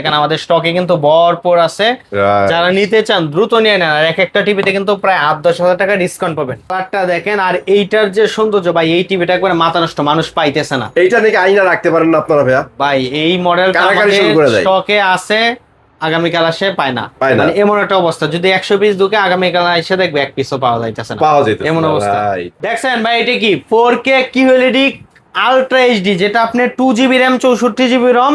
এখানে আমাদের স্টকে কিন্তু ভরপুর আছে। যারা নিতে চান দ্রুত নিয়ে নেন। আর এক একটা টিভিতে কিন্তু প্রায় 8-10 হাজার টাকা ডিসকাউন্ট পাবেন। কালারটা দেখেন, আর এইটার যে সৌন্দর্য ভাই, এই টিভিটা একবারে মাথা নষ্ট, মানুষ পাইতেছে না। এইটা নাকি আইনা রাখতে পারেন না আপনারা ভাইয়া? ভাই এই মডেলটা স্টকে আছে, আগামীকাল আসে পায় না, মানে এমন একটা অবস্থা। যদি 100 পিস ঢুকে আগামীকাল এসে দেখবে 1 পিসও পাওয়া যাইতেছে না, এমন অবস্থা। দেখছেন ভাই, এটা কি 4K QLED আলট্রা এইচডি, যেটা আপনার 2GB র্যাম 64GB রম।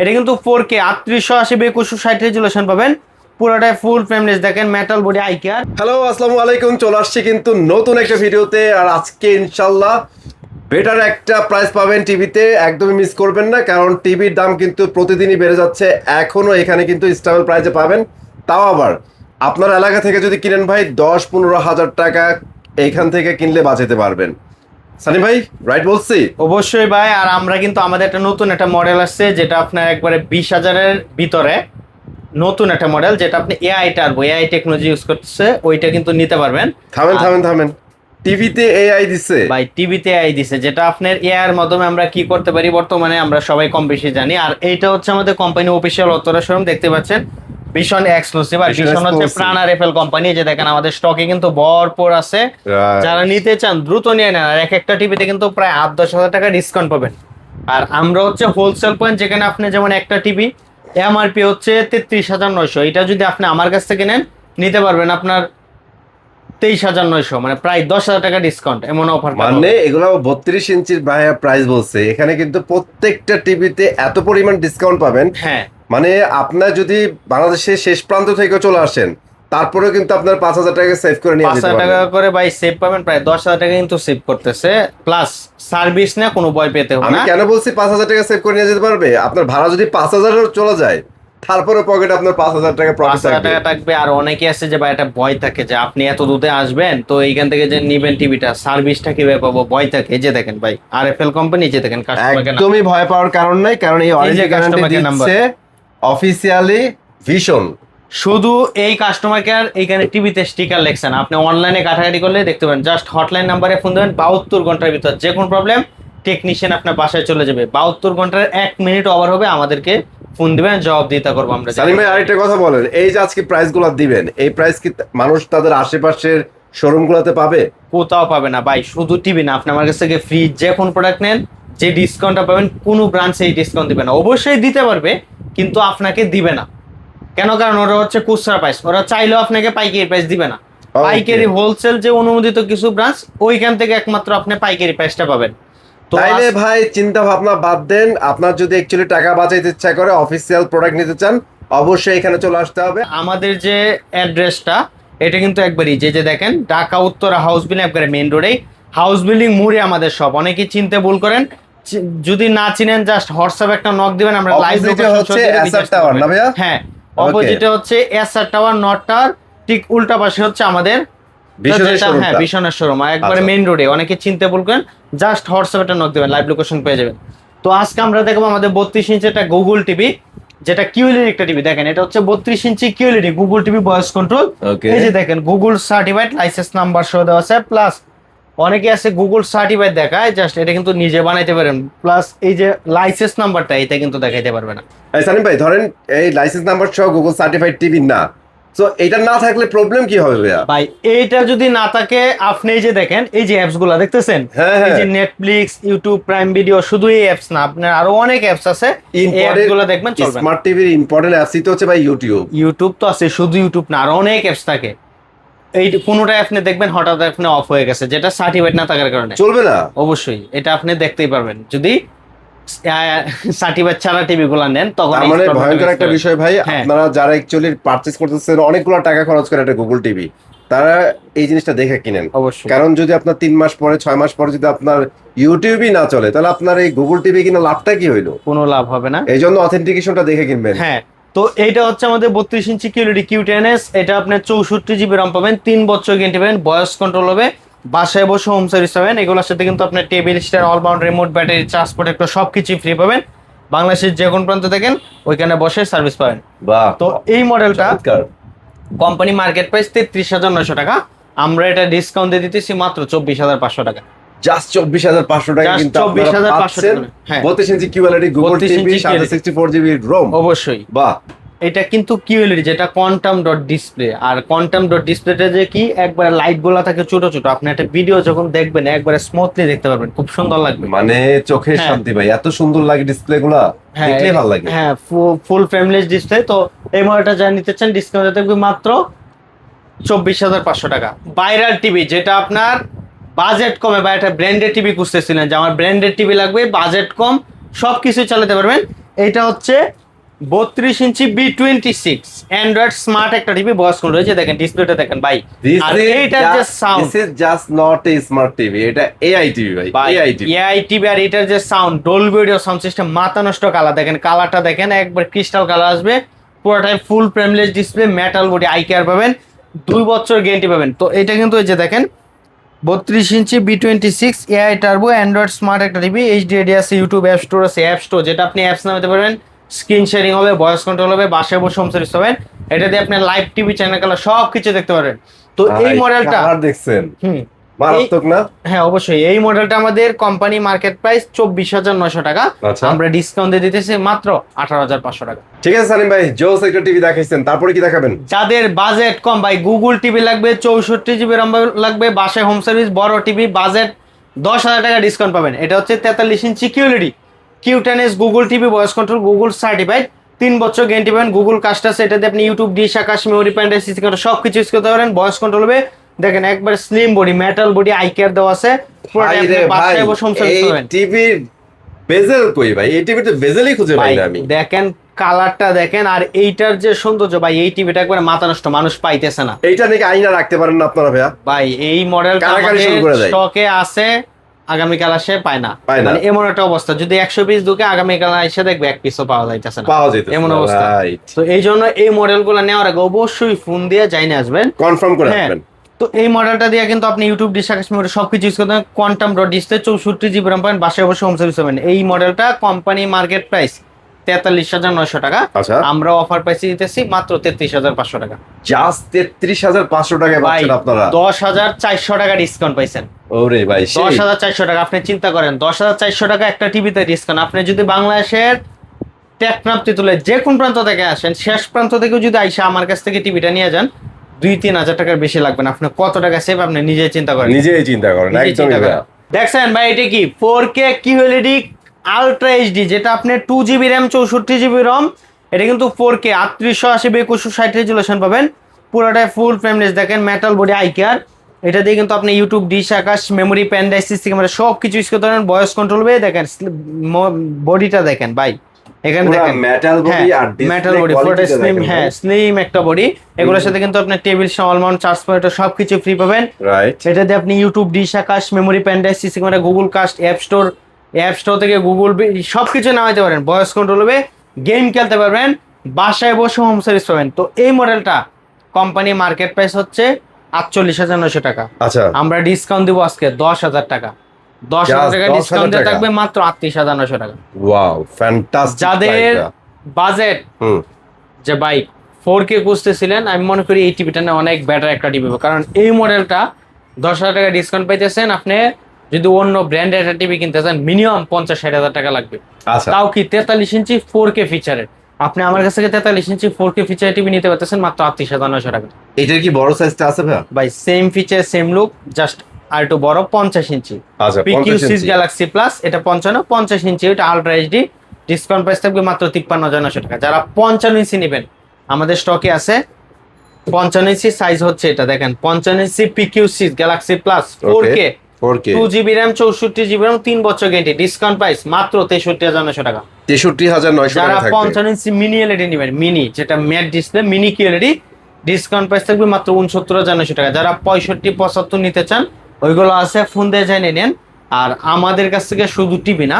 এটা কিন্তু 4K 3880x2160 রেজুলেশন পাবেন। পুরোটাই ফুল ফ্রেমলেস, দেখেন metal body eye care. Hello, আসসালামু আলাইকুম। চলে আসছি কিন্তু নতুন একটা ভিডিওতে। আর আজকে ইনশাল্লাহ বেটার একটা প্রাইস পাবেন টিভিতে, একদমই মিস করবেন না। কারণ টিভির দাম কিন্তু প্রতিদিনই বেড়ে যাচ্ছে। এখনো এখানে কিন্তু স্টেবল প্রাইসে পাবেন, তাও আবার আপনার এলাকা থেকে যদি কিনেন ভাই 10-15 হাজার টাকা এইখান থেকে কিনলে বাঁচাতে পারবেন। সানি ভাই রাইট বলছি? অবশ্যই ভাই। আর আমরা কিন্তু আমাদের একটা নতুন একটা মডেল আসছে, যেটা আপনার একবারে 20,000-এর ভিতরে নতুন একটা মডেল, যেটা আপনি AI turbo, AI technology use করতেছে, ওইটা কিন্তু নিতে পারবেন। থামেন, টিভিতে এআই দিছে ভাই, টিভিতে এআই দিছে, যেটা আপনার এআই এর মাধ্যমে আমরা কি করতে পারি বর্তমানে আমরা সবাই কম বেশি জানি। আর এইটা হচ্ছে আমাদের কোম্পানি অফিশিয়াল উত্তরা শোরুম, দেখতে পাচ্ছেন ভীষণ এক্সক্লুসিভ। আর ভীষণ হচ্ছে প্রাণ আর এফএল কোম্পানি, যে দেখেন আমাদের স্টকে কিন্তু ভরপুর আছে। যারা নিতে চান দ্রুত নিয়ে নেন। আর এক একটা টিভিতে কিন্তু প্রায় 8-10 হাজার টাকা ডিসকাউন্ট পাবেন। আর আমরা হচ্ছে হোলসেল পয়েন্ট, যেখানে আপনি যেমন একটা টিভি এমআরপি হচ্ছে 33,900, এটা যদি আপনি আমার কাছ থেকে নেন নিতে পারবেন আপনার 23,900, মানে প্রায় 10,000 টাকা ডিসকাউন্ট, এমন অফার। মানে এগুলো 32 ইঞ্চির প্রাইস বলছে, এখানে কিন্তু প্রত্যেকটা টিভিতে এত পরিমাণ ডিসকাউন্ট পাবেন। হ্যাঁ, মানে আপনার যদি বাংলাদেশের শেষ প্রান্ত থেকে চলে আসেন, তারপরেও কিন্তু আপনার 5,000 টাকা সেভ করে নিয়ে যেতে পারবেন। 5,000 টাকা করে ভাই সেভ পাবেন, প্রায় 10,000 টাকা কিন্তু সেভ করতেছে। প্লাস সার্ভিস না, কোনো ভয় পেতে হবে না। আমি কেন বলছি 5,000 টাকা সেভ করে নিয়ে যেতে পারবে? আপনার ভাড়া যদি 5,000 চলে যায়, তারপরে পকেটে আপনার 5,000 টাকা প্রফিট থাকবে। আর অনেকে আছে যে ভাই একটা ভয় থাকে যে আপনি এত দূরে আসবেন, তো এইখান থেকে যে নিবেন টিভিটা, সার্ভিসটা কিভাবে পাবো, ভয় থাকে। যে দেখেন ভাই, আরএফএল কোম্পানি, যে দেখেন একদমই ভয় পাওয়ার কারণ নাই, কারণ এই ওয়ারেন্টি গ্যারান্টি দিচ্ছে অফিশিয়ালি ভিশন। শুধু এই কাস্টমার কেয়ার এইখানে টিভিতে স্টিকার লেখছেন, আপনি অনলাইনে কাটাকাটি করলে দেখতে পাবেন। জাস্ট হটলাইন নাম্বারে ফোন দেবেন, 72 ঘন্টার ভিতর যে কোনো প্রবলেম টেকনিশিয়ান আপনার বাসায় চলে যাবে। 72 ঘন্টার 1 মিনিট ওভার হবে, আমাদেরকে ফোন দিবেন, জবাব দিতে করবো আমরা। সালিম ভাই আরেকটা কথা বলেন, এই যে আজকে প্রাইস গুলো দিবেন, এই প্রাইস কি মানুষ তাদের আশেপাশের শোরুম গুলোতে পাবে? কোথাও পাবে না ভাই। শুধু টিভি না, আপনি আমার কাছ থেকে ফ্রি যে কোন প্রোডাক্ট নেন, যে ডিসকাউন্টটা পাবেন, কোনো ব্রাঞ্চে এই ডিসকাউন্ট দিবে না। অবশ্যই দিতে পারবে, কিন্তু আপনাকে দিবে না। কেন? কারণ ওরা হচ্ছে খুচরা প্রাইস, ওরা চাইলেও আপনাকে পাইকারি প্রাইস দিবে না। পাইকারি হোলসেল যে অনুমোদিত কিছু ব্রাঞ্চ, ওইখান থেকে একমাত্র আপনি পাইকারি প্রাইসটা পাবেন। তাইলে ভাই চিন্তা ভাবনা বাদ দেন, আপনার যদি অ্যাকচুয়ালি টাকা বাঁচাইতে ইচ্ছা করে, অফিসিয়াল প্রোডাক্ট নিতে চান, অবশ্যই এখানে চলে আসতে হবে। আমাদের যে অ্যাড্রেসটা, এটা কিন্তু একবারই যে দেখেন ঢাকা উত্তরা হাউস বিল্ডিং, একবারে মেইন রোডে হাউস বিল্ডিং মুড়ে আমাদের সব। অনেকেই চিনতে ভুল করেন, যদি না চিনেন জাস্ট হোয়াটসঅ্যাপ একটা নক দিবেন, আমরা লাইভ হচ্ছে এসআর টাওয়ার না ভাইয়া? হ্যাঁ, অপোজিটে হচ্ছে এসআর টাওয়ার, নট টাওয়ার, ঠিক উল্টা পাশে হচ্ছে আমাদের ভীষণের শোরুম, একবারে মেইন রোডে। অনেকে চিনতে ভুল করেন, জাস্ট হোয়াটসঅ্যাপ একটা নক দিবেন, লাইভ লোকেশন পেয়ে যাবেন। তো আজকে আমরা দেখবো আমাদের 32 ইঞ্চি একটা গুগল টিভি, যেটা কিউএলইডি একটা টিভি। দেখেন এটা হচ্ছে 32 inch QLED Google TV, voice control. এই যে দেখেন গুগল সার্টিফাইড, লাইসেন্স নাম্বার সহ দেওয়া আছে। প্লাস অনেকে আছে গুগল সার্টিফাইড দেখায়, জাস্ট এটা কিন্তু নিজে বানাইতে পারেন। প্লাস এই যে লাইসেন্স নাম্বারটা, এটা কিন্তু দেখাইতে পারবে না। সালিম ভাই ধরেন এই লাইসেন্স নাম্বার সহ গুগল সার্টিফাইড টিভি না, তো এটা না থাকলে প্রবলেম কি হবে ভাইয়া? ভাই এইটা যদি না থাকে, আপনি এই যে দেখেন এই যে অ্যাপস গুলা দেখতেছেন, এই যে নেটফ্লিক্স, ইউটিউব প্রাইম ভিডিও, শুধু এই অ্যাপস না, আপনার আরো অনেক অ্যাপস আছে, এই অ্যাপস গুলো দেখবেন চলবে। স্মার্ট টিভির ইম্পর্টেন্ট অ্যাপসই তো হচ্ছে ভাই ইউটিউব তো আছে, শুধু ইউটিউব না, আরো অনেক অ্যাপস থাকে। এই কোনোটা আপনি দেখবেন হঠাৎ আপনি অফ হয়ে গেছে, যেটা সার্টিফাইড না থাকার কারণে চলবে না। অবশ্যই এটা আপনি দেখতেই পারবেন যদি সার্টিফাইড ছাড়া টিভি গুলা নেন, তখন মানে ভয়ঙ্কর একটা বিষয় ভাই। আপনারা যারা অ্যাকচুয়ালি পারচেজ করতেছেন অনেকগুলো টাকা খরচ করে একটা গুগল টিভি, তারা এই জিনিসটা দেখে কিনেন। অবশ্যই, কারণ যদি আপনার 3 মাস পরে 6 মাস পরে যদি আপনার ইউটিউবই না চলে, তাহলে আপনার এই গুগল টিভি কিনে লাভটা কি হইলো? কোনো লাভ হবে না। এই জন্য অথেন্টিকেশনটা দেখে কিনবেন। হ্যাঁ, তো এইটা হচ্ছে আমাদের 32 ইঞ্চি কিউএলইডি Q10s। এটা আপনার 64GB রম পাবেন, 3 বছর গ্যারান্টি পাবেন, ভয়েস কন্ট্রোল হবে, বাসায় বসে হোম সার্ভিস পাবেন। এগুলোর সাথে কিন্তু আপনার table stand, all round remote, battery, charge protector সবকিছু ফ্রি পাবেন। বাংলাদেশের যে কোন প্রান্তে দেখেন ওইখানে বসে সার্ভিস পাবেন। তো এই মডেলটা কোম্পানি মার্কেট প্রাইস 33,900 টাকা, আমরা এটা ডিসকাউন্ট দিয়ে দিতেছি মাত্র 24,500 টাকা। জাস্ট 24,500 টাকা Just কিন্তু আপনারা 24,500 পাচ্ছেন। টাকা। হ্যাঁ। 32 ইঞ্চি QLED গুগল 32 টিভি ইঞ্চি QLED 64GB রোম। অবশ্যই বাহ, এটা কিন্তু কিউএলইডি যেটা কোয়ান্টাম ডট ডিসপ্লে, আর কোয়ান্টাম ডট ডিসপ্লেটা যে কি একবারে লাইট গুলা থাকে ছোট ছোট, আপনি একটা ভিডিও যখন দেখবেন একবারে স্মুথলি দেখতে পারবেন, খুব সুন্দর লাগবে। মানে চোখের হ্যাঁ। শান্তি ভাই, এত সুন্দর লাগে ডিসপ্লে গুলা, হ্যাঁ দেখলে ভালো লাগে। হ্যাঁ ফুল ফ্রেমলেস ডিসপ্লে। তো এই মডেলটা যা নিতে চান ডিসকাউন্টে থাকবে মাত্র 24,500 টাকা। ভাইরাল টিভি যেটা আপনার বাজেট কমে বা একটা ব্র্যান্ডেড টিভি খুঁজতেছিলেন যে আমার ব্র্যান্ডেড টিভি লাগবে, বাজেট কম, সব কিছু চালাতে পারবেন, এটা হচ্ছে 32 ইঞ্চি B26 অ্যান্ড্রয়েড স্মার্ট একটা টিভি, বয়স কোন রয়েছে দেখেন, ডিসপ্লেটা দেখেন ভাই, আর এইটার যে sound, this is just not a smart TV, এটা এআই টিভি ভাই, এআই টিভি। এআই টিভি, আর এটার যে sound Dolby audio sound system, মাথা নষ্ট কালার দেখেন, কালারটা দেখেন একবার ক্রিস্টাল কালার আসবে, পুরোটাই full frameless display, metal body, eye care পাবেন, 2 বছর গ্যারান্টি পাবেন। তো এটা কিন্তু এই যে দেখেন 32 ইঞ্চি B26 AI turbo Android smart একটা টিভি, এইচডি আছে, ইউটিউব অ্যাপ স্টোর আছে, অ্যাপ স্টোর যেটা আপনি অ্যাপস নামাতে পারবেন, স্ক্রিন শেয়ারিং হবে, ভয়েস কন্ট্রোল হবে, বাসায় বসে হোম সার্ভিস পাবেন, এটা দিয়ে আপনি লাইভ টিভি চ্যানেল কালার সব কিছু দেখতে পারবেন। তো এই মডেলটা কালার দেখছেন হুম মারাত্মক না? হ্যাঁ অবশ্যই, এই মডেলটা আমাদের কোম্পানি মার্কেট প্রাইস 24,900 টাকা, আচ্ছা। আমরা ডিসকাউন্ট দিয়ে দিতেছি মাত্র 18,500 টাকা। ঠিক আছে সালিম ভাই, জোস একটা টিভি দেখাইছেন, তারপরে কি দেখাবেন? যাদের বাজেট কম ভাই, গুগল টিভি লাগবে, 64GB RAM লাগবে, বাসায় হোম সার্ভিস, বড় টিভি, বাজেট 10,000 টাকা ডিসকাউন্ট পাবেন। এটা হচ্ছে 43 inch QLED Q10s Google TV, voice control, Google certified, 3 বছর গ্যারান্টি পাবেন, গুগল কাস্ট আছে, এটাতে আপনি YouTube, dish, Akash, memory, pen, CC camera সব কিছু ইউজ করতে পারেন, ভয়েস কন্ট্রোল হবে, দেখেন একবার slim body, metal body, eye care দেওয়া আছে, পুরোটা ভাই আপনি রে ভাই, বাসায় বসে হোম সার্ভিস এই পাবেন। টিভির বেজেল কই ভাই? এই টিভিতে বেজেলই খুঁজে পাই ভাই না আমি। দেখেন কালারটা দেখেন, আর এইটার যে সৌন্দর্য ভাই, এই টিভিটা একবারে মাথা নষ্ট, মানুষ পাইতেছে না এইটা নাকি আইনা রাখতে পারেন না আপনারা ভাইয়া? ভাই। এই মডেলটা কারাকারি শুরু করে দেয়। স্টকে আছে, আগামীকাল আসে পায় না, পায় না। মানে এমন একটা অবস্থা, যদি 100 পিস ঢুকে আগামীকাল এসে দেখবে 1 পিসও পাওয়া যাইতেছে না, পাওয়া যেত এমন অবস্থা। তো এই জন্য এই মডেলগুলো নেওয়ার আগে অবশ্যই ফোন দিয়ে জানিয়ে আসবেন, কনফার্ম করে হ্যাঁ। আসবেন। তো এই মডেলটা দিয়ে কিন্তু আপনি ইউটিউব, ডিশ, আকাশ, মেমোরি সবকিছু ইউজ করতে পারেন, quantum dot display, 64GB RAM পাবেন, বাসায় অবশ্যই হোম সার্ভিস পাবেন। এই মডেলটা কোম্পানি মার্কেট প্রাইস 43,900 টাকা, আচ্ছা। আমরা অফার প্রাইসে দিতেছি মাত্র 33,500 টাকা। জাস্ট 33,500 টাকায় ভাই পাচ্ছেন আপনারা। 10,400 টাকা ডিসকাউন্ট পাইছেন। ওরে ভাই, সেই 10,400 টাকা, আপনি চিন্তা করেন 10,400 টাকা একটা টিভিতে ডিসকাউন্ট। আপনি যদি বাংলাদেশের টেকনাফ তুলে যে কোন প্রান্ত থেকে আসেন, শেষ প্রান্ত থেকে যদি আইসা আমার কাছ থেকে টিভিটা নিয়ে যান, 2-3 হাজার টাকার বেশি লাগবে না। আপনি কত টাকা সেভ আপনি নিজে চিন্তা করেন, নিজেই চিন্তা করেন, নিজেই একদমই চিন্তা ভাইয়া। করেন। দেখছেন ভাই এটা কি 4K QLED আলট্রা এইচডি, যেটা আপনি 2GB RAM 64GB ROM, এটা কিন্তু 4K 3880x2160 রেজুলেশন পাবেন, পুরোটাই ফুল ফ্রেমলেস, দেখেন মেটাল বডি, আই কেয়ার, এটা দিয়ে কিন্তু আপনি YouTube, dish, Akash, memory, pen drive, CC camera সব কিছু ইউজ করতে পারেন, ভয়েস কন্ট্রোল হবে, দেখেন বডিটা দেখেন ভাই, এখানে পুরা দেখেন metal body আর display মেটাল বডি, quality পুরোটা টা স্লিম, দেখেন হ্যাঁ ভাই। স্লিম একটা বডি। এগুলোর সাথে কিন্তু আপনি টেবিল, শাওয়াল মাউন্ট, চার্জ পয়েন্ট সবকিছু ফ্রি পাবেন। রাইট। এটা দিয়ে আপনি YouTube, dish, Akash, memory, pen drive, CC camera, Google cast, app store থেকে গুগল সবকিছু নামাইতে পারেন, ভয়েস কন্ট্রোল হবে, গেম খেলতে পারবেন, বাসায় বসে হোম সার্ভিস পাবেন। তো এই মডেলটা কোম্পানি মার্কেট প্রাইস হচ্ছে 48,900 টাকা, আচ্ছা, আমরা ডিসকাউন্ট দিব আজকে 10,000 টাকা, 10,000 Just টাকা 10,000 ডিসকাউন্ট টাকা। থাকবে মাত্র 38,900 টাকা। Wow, fantastic. যাদের বাজেট হুম, যে ভাই 4K খুঁজতেছিলেন, আমি মনে করি এই টিভিটা না অনেক বেটার একটা টিভি, কারণ এই মডেলটা 10,000 টাকা ডিসকাউন্ট পাইতেছেন। আপনি যদি অন্য ব্র্যান্ডের একটা টিভি কিনতে চান মিনিমাম 50-60 টাকা লাগবে, আচ্ছা। তাও কি 43 ইঞ্চি 4K ফিচারের। আপনি আমার কাছ থেকে 43 ইঞ্চি 4K ফিচার টিভি নিতে পারতেছেন মাত্র 38,900 টাকা। এটার কি বড় সাইজটা আছে ভাইয়া? ভাই same feature same look, just আর একটু বড়, 50 ইঞ্চি আচ্ছা, 50 PQ6 ইঞ্চি। গ্যালাক্সি প্লাস, এটা 50 ইঞ্চি, এটা আলট্রা এইচডি, ডিসকাউন্ট প্রাইস থাকবে মাত্র 53,900 টাকা। যারা 55 ইঞ্চি নেবেন আমাদের স্টকে আছে 55 ইঞ্চি সাইজ হচ্ছে এটা, দেখেন 55 ইঞ্চি PQ6 Galaxy plus 4K 4K 2GB RAM 64GB RAM 3 বছর গ্যারান্টি, ডিসকাউন্ট প্রাইস মাত্র 63,900 টাকা। 63,900 যারা টাকা থাকবে। 55 ইঞ্চি মিনি এলইডি নেবেন, মিনি যেটা mat display, mini QLED, discount price থাকবে মাত্র 69,900 টাকা। যারা 65-75 নিতে চান ওইগুলো আছে, ফোন দিয়ে জানিয়ে নেন। আর আমাদের কাছ থেকে শুধু টিভি না,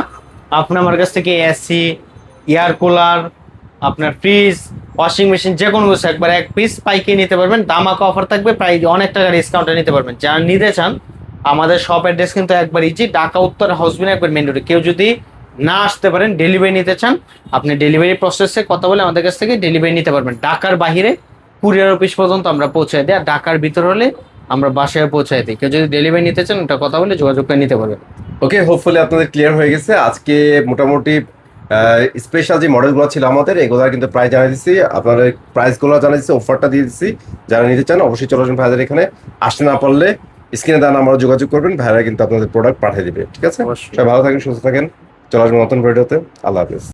আপনি আমার কাছ থেকে এসি, এয়ার কুলার, আপনার ফ্রিজ, ওয়াশিং মেশিন যে কোনো কিছু একবার 1 পিস পাইকে নিতে পারবেন, দামাকা অফার থাকবে, প্রায় অনেক টাকা ডিসকাউন্টে নিতে পারবেন। যারা নিতে চান আমাদের শপ অ্যাড্রেস কিন্তু একবার ইজি, ঢাকা উত্তর হাউসবিন একবার মেন রোডে। কেউ যদি না আসতে পারেন, ডেলিভারি নিতে চান, আপনি ডেলিভারি প্রসেসে কথা বলে আমাদের কাছ থেকে ডেলিভারি নিতে পারবেন। ঢাকার বাইরে কুরিয়ার অফিস পর্যন্ত আমরা পৌঁছে দিই, আর ঢাকার ভিতর হলে আমরা বাসায় পৌঁছায় দিই। কেউ যদি ডেলিভারি নিতে চান ওটা কথা বলে যোগাযোগ করে নিতে পারবেন। ওকে, হোপফুলি আপনাদের ক্লিয়ার হয়ে গেছে। আজকে মোটামুটি স্পেশাল যে মডেলগুলো ছিল আমাদের এগুলোর কিন্তু প্রাইস জানিয়ে দিচ্ছি, আপনাদের প্রাইসগুলো জানিয়ে দিচ্ছি, অফারটা দিয়ে দিচ্ছি। যারা নিতে চান অবশ্যই চলে আসবেন ভাইদের এখানে। আসতে না পারলে স্ক্রিনে দেওয়া নাম্বারে যোগাযোগ করবেন, ভাইরা কিন্তু আপনাদের প্রোডাক্ট পাঠিয়ে দিবে। ঠিক আছে, অবশ্যই। সবাই ভালো থাকেন, সুস্থ থাকেন, চলে আসবেন নতুন ভিডিওতে। আল্লাহ হাফিজ।